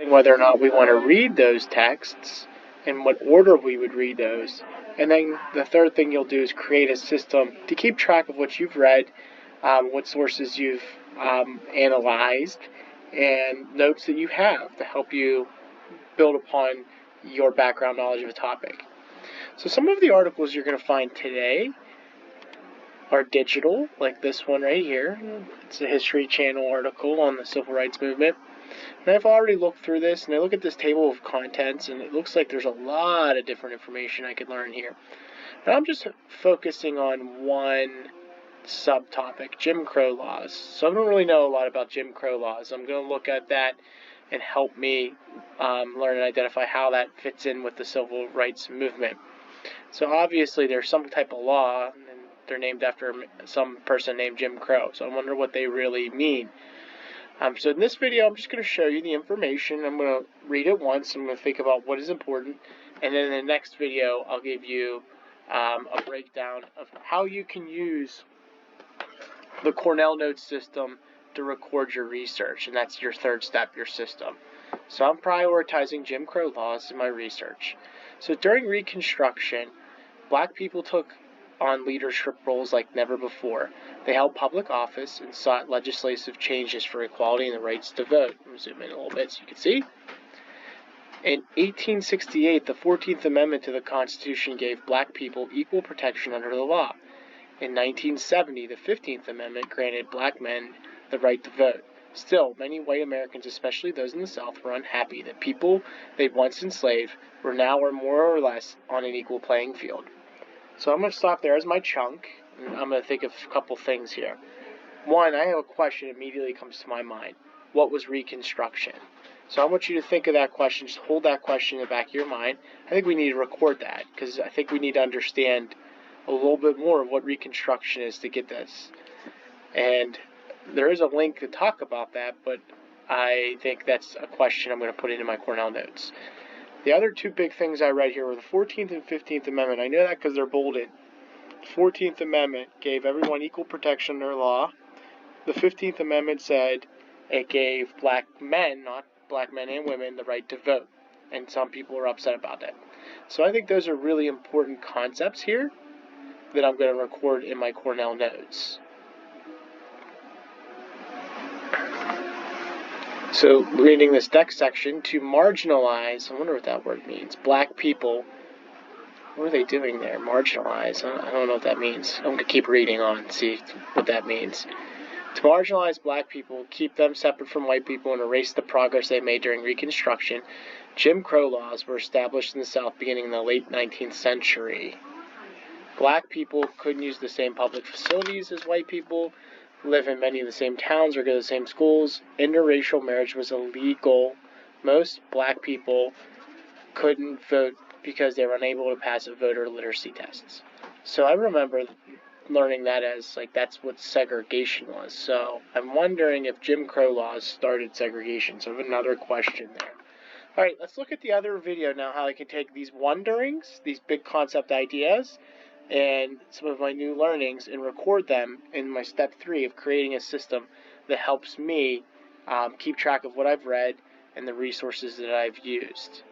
deciding whether or not we want to read those texts and what order we would read those. And then the third thing you'll do is create a system to keep track of what you've read, what sources you've analyzed, and notes that you have to help you build upon your background knowledge of a topic. So some of the articles you're going to find today are digital, like this one right here. It's a History Channel article on the Civil Rights Movement. And I've already looked through this, and I look at this table of contents, and it looks like there's a lot of different information I could learn here. But I'm just focusing on one subtopic, Jim Crow laws. So I don't really know a lot about Jim Crow laws. I'm going to look at that and help me learn and identify how that fits in with the Civil Rights Movement. So obviously there's some type of law, and they're named after some person named Jim Crow. So I wonder what they really mean. So in this video, I'm just going to show you the information. I'm going to read it once. I'm going to think about what is important. And then in the next video, I'll give you a breakdown of how you can use the Cornell Notes system to record your research. And that's your third step, your system. So I'm prioritizing Jim Crow laws in my research. So during Reconstruction, Black people took on leadership roles like never before. They held public office and sought legislative changes for equality and the rights to vote. I'm going to zoom in a little bit so you can see. In 1868, the 14th Amendment to the Constitution gave Black people equal protection under the law. In 1970, the 15th Amendment granted Black men the right to vote. Still, many white Americans, especially those in the South, were unhappy that people they'd once enslaved were now or more or less on an equal playing field. So I'm going to stop there as my chunk, and I'm going to think of a couple things here. One, I have a question that immediately comes to my mind. What was Reconstruction? So I want you to think of that question. Just hold that question in the back of your mind. I think we need to record that, because I think we need to understand a little bit more of what Reconstruction is to get this. And there is a link to talk about that, but I think that's a question I'm going to put into my Cornell Notes. The other two big things I read here were the 14th and 15th Amendment. I know that because they're bolded. The 14th Amendment gave everyone equal protection under law. The 15th Amendment said it gave Black men, not Black men and women, the right to vote. And some people are upset about that. So I think those are really important concepts here that I'm going to record in my Cornell Notes. So, reading this next section, to marginalize, I wonder what that word means, Black people, what are they doing there? Marginalize, I don't know what that means. I'm going to keep reading on and see what that means. To marginalize Black people, keep them separate from white people, and erase the progress they made during Reconstruction, Jim Crow laws were established in the South beginning in the late 19th century. Black people couldn't use the same public facilities as white people, live in many of the same towns or go to the same schools. Interracial marriage was illegal. Most Black people couldn't vote because they were unable to pass a voter literacy tests. So I remember learning that as, like, that's what segregation was. So I'm wondering if Jim Crow laws started segregation. So I have another question there. All right, let's look at the other video now, how I can take these wonderings, these big concept ideas, and some of my new learnings and record them in my step 3 of creating a system that helps me keep track of what I've read and the resources that I've used.